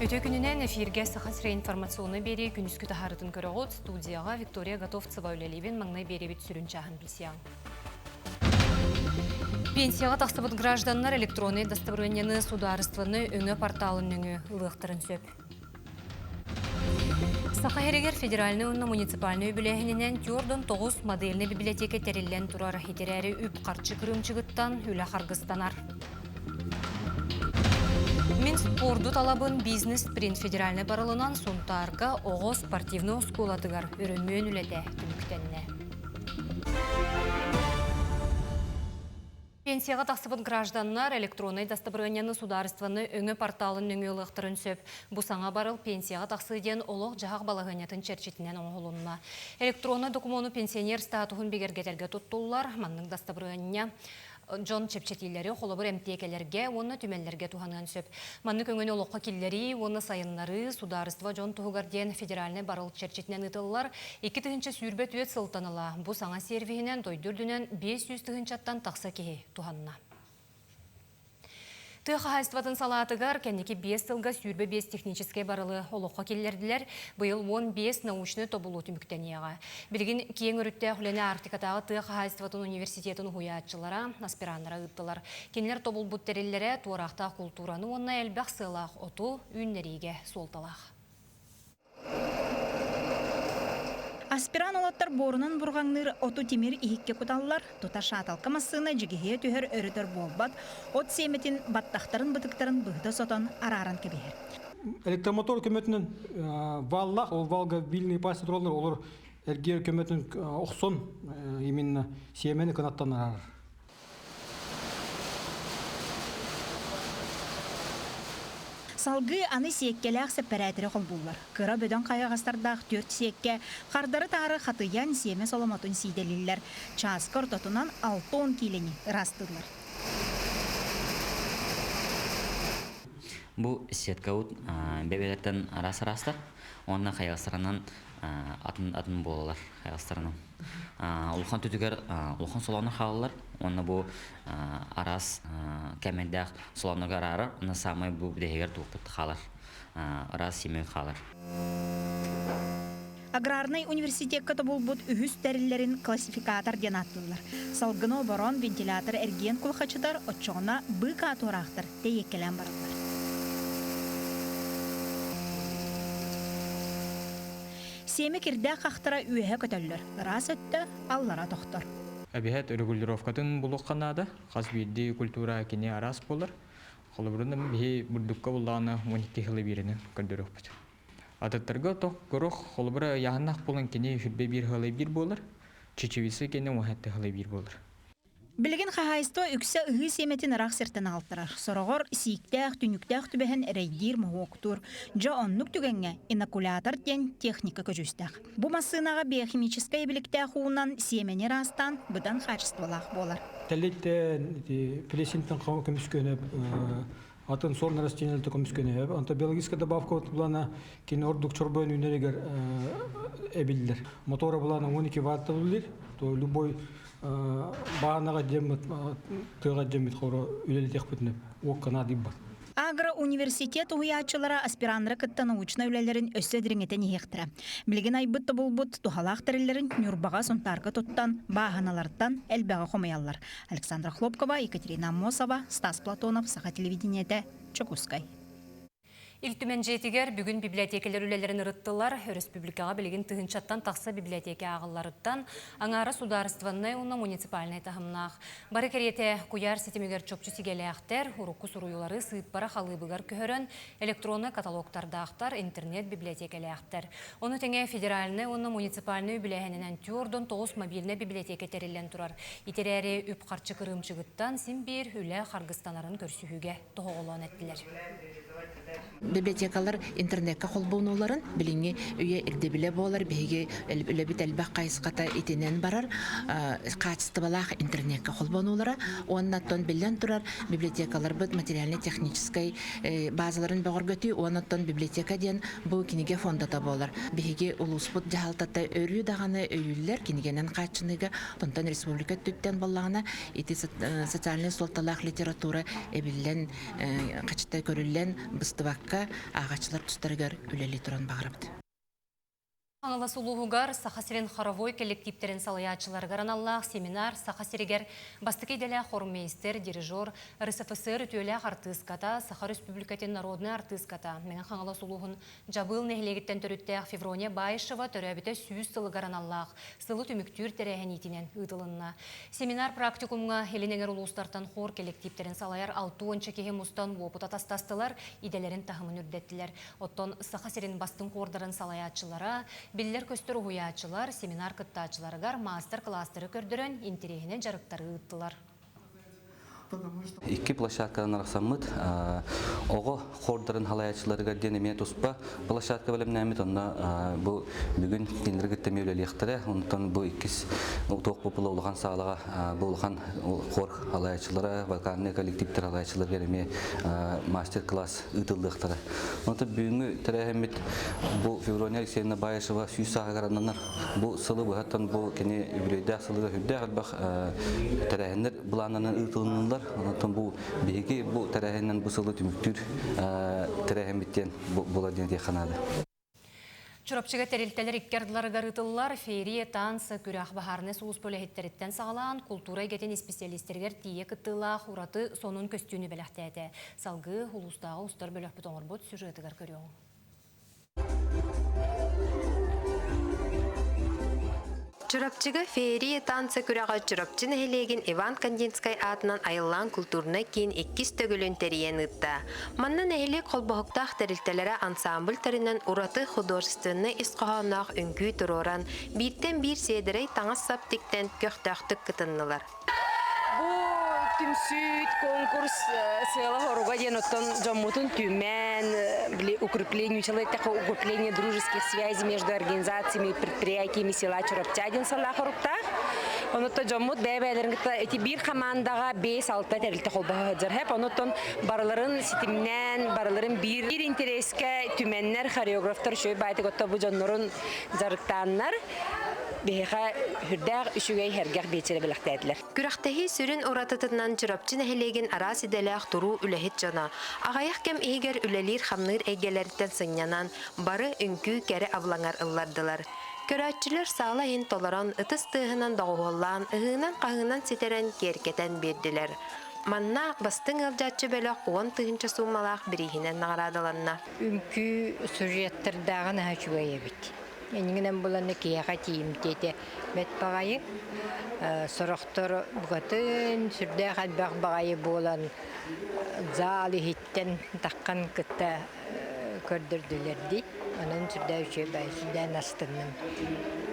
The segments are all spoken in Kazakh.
Көтө күнінен эфирге сахасыра информационы бері күнүскү тахарытын көрөгөт студияға Виктория Готовцева үлелебен маңнай беребет сүрін чағын білсияң. Пенсияға тақсыбыт гражданлар электронный доставленияны сударыстваны өңі порталын өңі ылықтырын сөп. Сақайрегер федеральный ұнна муниципальный бүләхінінен тюрдон 9 модельный библиотека терелен турар хетерәрі үп қарчы күрімчігіттан үлі қарғыстанар. Минск спорду талабын бизнес-принт федеральный барылынан сунтарга оғы спортивный сколатыгар өрінмөн үләді күміктенне. Пенсияға тақсыбыт гражданлар электронный доставленияны сударыстваны өңі порталын өңі ылықтырын сөп. Бұсаңа барыл пенсияға тақсыден олық жағақ балағынятын черчетінен оңғылынна. Электронный документу пенсионер статуын бегергетелге тұттулар. Манның доставления Джон Чепчетилері қолыбыр әмтекелерге, оны түмелерге туғанған сөп. Манны көңіні олыққа келлері, оны сайынлары, сударыства Джон Туғарден федеральный барыл черчетінен ұтылылар. 2 тығынчы сүрбет өт сылтаныла. Бұ саңа сервихінен дойдүрдінен 500 тығынчаттан тақса кеге туғанна. Тыға хайстватын салатыгар кәнеке 5 сылға сүрбе 5 техническай барылы олыққа келлерділер. Бұйыл 15 научны тобылу түміктенеға. Білген кейін үрітті хүлені Арктикатағы тыға хайстватын университетін хуятчылара, аспиранлара ұттылар. Кенлер тобыл бұттерелері туарақта культураны онна әлбәқ сылақ оту үйінлеріге солталақ. Аспиран олаттар борунан бурғаңныр оту темир ихикке кудаллар, тута шаталка массына жігіге түйір өрітір болбат, от семетин баттақтарын бұтықтарын бұғды сотон араран кебегер. Электромотор көмөтінен валлах, ол валга вильный пасет роллар, олар әргер көмөтін оқсон, именно семені канаттан арар. Салгы аны сиеккеләк сәппәрәтірі қол бұллар. Кыра бөден қайағастардақ 4 сиекке қардары тары қатыян семе соломатын сиделілер. Часкыр тотунан 6-10 келені растыдылар. Бұл сетка ұт бәбелерден арасы-расты. Онына қайағастарынан атын болалар қайағастарынан. Улхан түтігер, улхан соланы қалылар. Онына бұл арас кәмендәқ соланырға арар. Оны самай бұл дегер туқпыт қалар. Арас семей қалар. Аграрный университет көті бұл бұд үхіс дәрілерін классификатор ден аттылар. Салгыны барон вентилятор әрген құлқачыдар, отчоғына бұқа турақтыр дейеккелен барылар. Семе кирдә қақтыра үйе көтөллөр. Рас өтті, аллара тоқтыр. Әбихет регулировкатын бұлыққанады. Қаз бейді культура кене арас болыр. Қолыбырында бейі бұрдыққа бұллағына 12 хылы берінің көрдіріп бұд. Атыттарға тоқ көріқ қолыбыра яғынақ болын кене хүрбе бір хылы бір болыр. Чечевесі кене 17 хылы бір болыр. Білген қағайсты үксі ұғы семетін рақ сертін алтырар. Сорағыр сиіктәқ, түніктәқ түбәхін әрейдер мұғуқтыр. Жа оннық түгенге инокулятор ден техника көжістәқ. Бұ масынаға биохимическай біліктәқ уынан семені растан бұдан қачыстылақ болар. Тәлетті плесинтен көміскені атын сорны растенияльті көміскені анта биологическая добавка бұлана кен ордық чорбойын үнерегер әбілдер. Мотора бұлана 12 ватты бұлдер, то любой бағанаға демет, тыға демет қоры үлелі текпетіне оққана дейм бар. Агро университет уячылара аспиранры кытта научна үлелерин өссөдіріңетен ехтірі. Білген айбытты бұлбыт тухалақ тірілерін нүрбаға сонтарғы тұттан, бағаналардан әлбәға қомаялар. Александра Хлопкова, Екатерина Мосова, Стас Платонов, Саха телевидениеті, Чокускай. Илтімен жетігер бүгін библиотекалер үлелерін ұрыттылар. Республикаға білген тығынчаттан тақса библиотеке ағыларыттан аңары сударыстванны уна муниципальный тағымнақ. Бары керете куяр сетемегер чопчу сигелі ақтер, ұрыққы сұруылары сыйппара қалыбығар көхірін электронны каталогтарды ақтар, интернет библиотекалі ақтер. Оны теңе федеральны уна муниципальный бүләхінінен тюрдон 9 мобильны библиотека терелен тұрар. Итерәрі үп қарчы кырымчығыттан симбир үлі қарғыстанарын көрсүхіге тоғылуан әттілер. Библиотекалар интернетке қолбаунуларын біліңе үйе ирдебіле болар, бейге үлебіт әлбәқ қайысқата итенен барар, қачысты балақ интернетке қолбаунулары, оннаттон білен тұрар библиотекалар бұд материально-техническай базаларын бағыр көті, оннаттон библиотека ден бұл кенеге фондата болар. Бейге ұлыс бұд жағалтата өрі дағаны өйілер, кенегенен қачыныға, тонтан республика түттен балағына, ити социальный солталақ литература әбілен қачыта көрілен быстыбакка ағачылар тұстарыгар үлели тұран бағырабыды. Аңала сулуғугар Сахасирин хоровой коллективтерин салаячыларгар аналлах семинар Сахасиригер бастыкейделя хормейстер, дирижер, РСФСР үтөлях артыската, Саха Республикатын народный артыската. Менен аңала сулуғын жабыл нехлегіттен төріттәк Феврония Байшева төрәбіті сүйіз сылыгар аналлах, сылы түміктүр тәрәхенетінен ұтылынна. Семинар практикумға Хеленегер улустартан хор коллективтерин салаяр 6-нчы кеге мустан опыта тастастылар, иделерин тахымын үрдеттілер. Оттон Сахасирин бастың хордарын салаячылара, Биллер көстөр уячылар, семинар кыттачыларгар мастер-класстары көрдірін интерегінен жарықтары ұттылар. Икки площадкадан арақсаммыт, оғы хордарын халаячыларыға денеме тұспа площадка білімнәмет, онна бұл бүгін кенлергітті меулелектірі, онтан бұл иккіс тоқ бұпылы олған сағалаға бұл олған хор халаячылары, вокальный коллективтер халаячылар береме мастер-класс ұтылдықтыры. Онтан бүгінгі тәрәхемет бұл Феврония Алексеевна Байышева сүйіс сағагараннанар, бұл сылы бұғаттан бұл кене үбірейді сылыға хүрді қалбақ тәрәхендер бұланынан ұтылынылар. Онтан бұл бейге бұл тәрәхеннен бұсылы түміктір тәрәхеметтен бұладен де қанады. Чурапчыға тәрелтелер иккерділары ғарытылылар, фейрия, тансы, күрәқ бағарны суыз пөләхеттеріттен сағалан, культура егетін специалистергер тие кыттылақ, ураты сонун көстүүні бәләхтәді. Салғы, ұлыстағы ұстар бөләк бұт оңыр бұт сюжетігер көріуң. Чурапчыга феерия танцы күрәгә чурапчы нәһилеген Иван Кандинскай атынан айыллан культурны кин 2 төгөлөн терен ытта. Манна нәһилек холбохтах терилтеләре ансамбль теринен ураты художественный исқаһанах үңкү туроран биттен бир седерей таңас саптиктен көхтәхтык кытыннылар. Түмсүт конкурс сыйла хоруга ден оттон жоммутун түмен укрепление укрепление дружеских связей между организациями и предприятиями села Чурапчадин сала хоругта. Онотто жоммут бәбәләргә эти бир командага 5-6 тәрилтә холбаһа җәрһәп, онотон барларын ситимнән, барларын бир интерескә түмәннәр хореографтар шөй байтык отта бу җоннорын зарыктаннар. Беха хүрдәр үшүгәй һәргәр бечере беләктәдләр. Күрәхтәһи сүрен уратытыннан чурапчы нәһилеген арас иделәх туру үләһит жана. Агаяк кем игер үләлир хамныр әйгәләрдән сыннанан бары үнкү кәре авлаңар ыллардылар. Көрәтчілер сағалайын толаран ытыстығынан дауғылан, ұғынан қағынан сетерен керкетен берділер. Манна бастың алжатчы бөлік 10 тығынчы сумалақ бірігінен нағырадыланна. Үнкү сюжеттердагы нәһәчүгә ебит. Эниңнән буланы кияга тиимтете бет багайы сорохтор бугатын сүрдә хәлбәг багайы булан залы хиттен таккан кытта көрдүрдүләр ди. Анан сүрдә үче бай сүрдә настынным.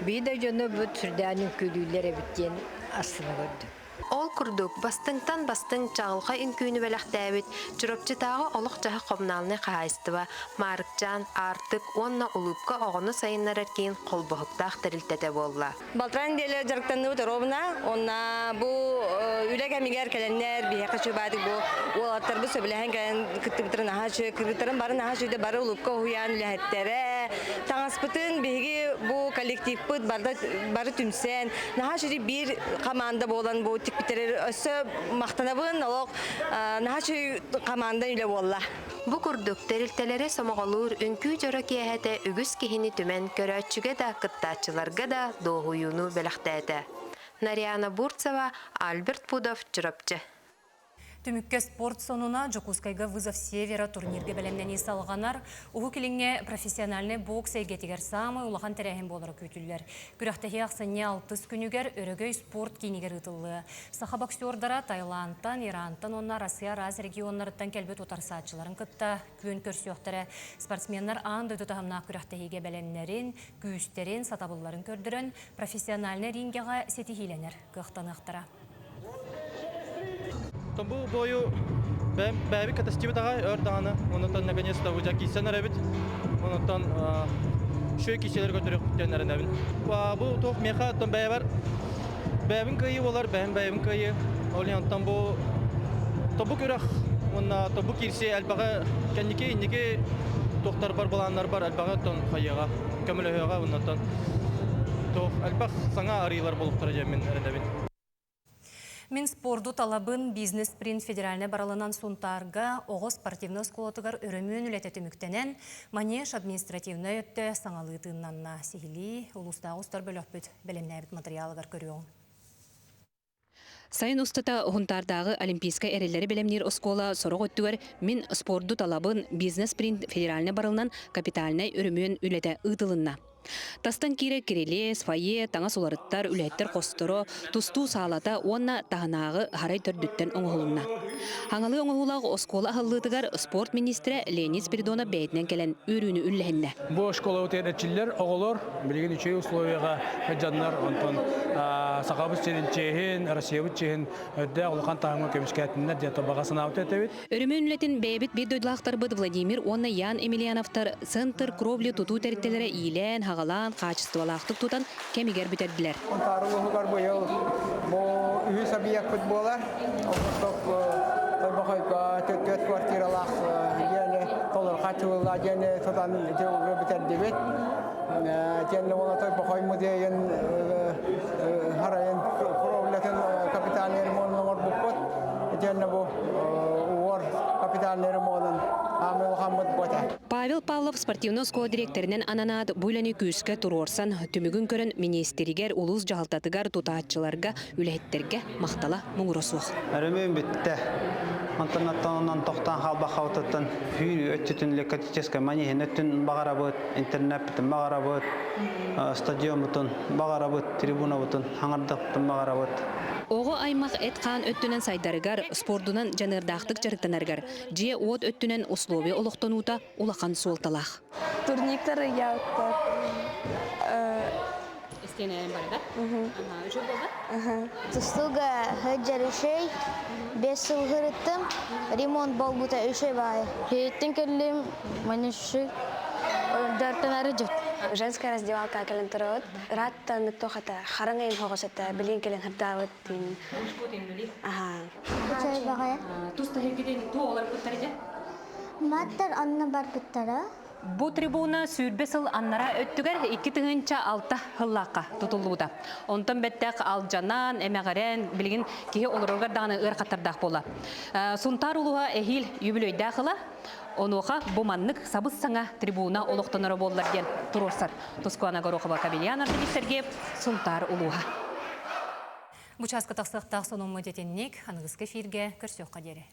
Биде җаны бу сүрдәнең күлүләре биттен астына көрдү. Ол күрдік бастыңтан бастың чағылға үнкүйіні бәліқтәбіт, чүрөпчітағы олық жағы қомналыны қағайыстыва, марықчан, артық, онна ұлыпқа оғыны сайынлар әркейін қолбығықтақ тәрілтәді болла. Балтыран деле жарықтанды бұты робына, онна бұл үлек әмігер кәләнлер, бейеқі шөбәдік бұл олаттар бұл сөбіләген кәлән күтті бұтырын ағашы, кіргіттарын барын ағашы өйді бары ұлыпқа ұян үләхеттері, таңаспытын бейге бұл коллектив бұт бары түмсен, ағашы бір команда болан бұл тикпитерер өсө мактанабын олок нахачы команда үле болла. Бу курдук терилтелери сомоголур үнкүү жора киэхете үгүс кихини түмен көрөчүгө да кыттаачыларга да доогуюну белахтээте. Нарияна Бурцева, Альберт Пудов, Чурапчы. Түмікке спорт сонуна Жокускайга вызов севера турнирге бәлемнен салғанар, уғы келіңе профессиональный бокс әйгетігер самы улахан тәрәхін болары көтілдер. Күрәқтәхи ақсыне 6 күнігер өрігөй спорт кейінігер ұтылы. Саха боксердара Таиландтан, Ирантан, онна Россия раз регионларыттан кәлбет отарсатчыларын кытта күйін көрсіоқтары. Спортсменнар анды тұтағымна күрәқтәхиге бәлемнерін, күйістерін, сатабыларын көрдірін профессиональный рингеға сетихиленер кықтанықтыра. Бұл бойы бәбі катастивы тағай өрдағаны, онытан наконец-то ұжа кейсен әрәбіт, онытан шөй кейселер көтірек күттен әрін. Бұл тоқ меха аттан бәй бар, бәбін көйі олар, бәбін көйі, олен аттан бұл тобу көрек, тобу керсе әлбаға кәнеке, инеке тоқтар бар, боланлар бар, әлбаға аттан қайыға, көмілі өйіға, онытан тоқ әлбақ саңа арыйлар болып тұра жәмен әрін. Минспорду талабын бизнес-принт федеральный баралынан сунтарга оғыз спортивный сколотыгар өрөмөн үлететіміктенен манеж административный өтті саңалы тыыннанна сихили улустағы ұстар бөлөппіт білімнәбіт материалыгар көріуң. Сайын устата хунтардағы олимпийская эрелері белемнер оскола сорог өттігер мен спорду талабын бизнес-принт федеральный барылынан капитальный өрөмөн үлеті ұтылынна. Тастан кире кирелес, фойе, таңа соларыттар, үлеттер қосторо, тусту салата, онна тағанағы харай төрдүттен оңғылынна. Хаңалы оңғылағы оскола ахыллытыгар спорт министрі Леонид Спиридонов бәйтінен келен үріні үлләхінне. Бұл школа өтедетчілер оғылыр, білген үшей условияға жандар, онтон сақабыз черін чейін, Россиябыз чейін өтті ұлған тағымы көмішкәтінне дето бағасына өтетевет. Өрімен үлетін бәйбіт бір дойдылақтар бұд Владимир, онна Ян Емельяновтар, центр кровли туту тәріттелері ийлен, хағалан, қачыстывалақтық тутан кемигер бітерділер. Онтарылығығар бұйыл бұл үйі сабияқ бұд болар. Тойбақайқа төт квартиралақ жені толыр қачылыла жені содан жеугі бітердебет. Жені оны тойбақай мұдейін харайын кровлетін капиталері мұның ор бұқпыт. Жені бұл ор капиталері мұның Павел Павлов спортивный школа директоринен ананат буйланы күскә турорсан түмүгүн көрөн министригер улус жалтатыгар тутаатчыларга үлеттерге мактала муңросук. Әрөмөн битте. Антонаттан тоқтан халба хавтаттан фүйри өттүтүн лекатическая манихен өттүн багарабыт, интернет битен багарабыт, стадион бутун багарабыт, трибуна бутун хаңардыктын багарабыт. Оғы аймақ этқан өттінен сайдарыгар, спордунан жанырдақтық жарықтанаргар, же от өттінен условия олықтанута улақан суылталақ. Турниктары яуттар. Истенайын бар да? Үші болды? Тұстуға хөджер үшей, 5 жыл ғырыттым, ремонт бол бұта үшей бай. Хейттен келім, мәне үшей, дәрттен әрі жүр. Женская раздевалка келен тұрауыт, раттан тоқата хараңайын хоғысыта, білген келен хырдауыт дейін. Үшей бағая? Тұста хергеден тоғылар бұттар еді? Маттар анна бар бұттары. Бу трибуна сүрбесіл аннара өттігер 2 тыңынча 6 хыллаққа тұтылуыда. Онтан бәттәк алжанан, әмәғарен, білген кейі олырғар дағаны өр қатардақ бола. Сунтар ұлыға әхил юбілейді қыла, онуға бұманнық сабыз саңа трибуна олықтаныры болылар ден тұрорсар. Тускуана Горохова Кабельян Артемий Сергеев, Сунтар ұлыға. Бұчасқы тақсықтақ соның мүдетеннек, анығызғы фирге көрсеуққа дері.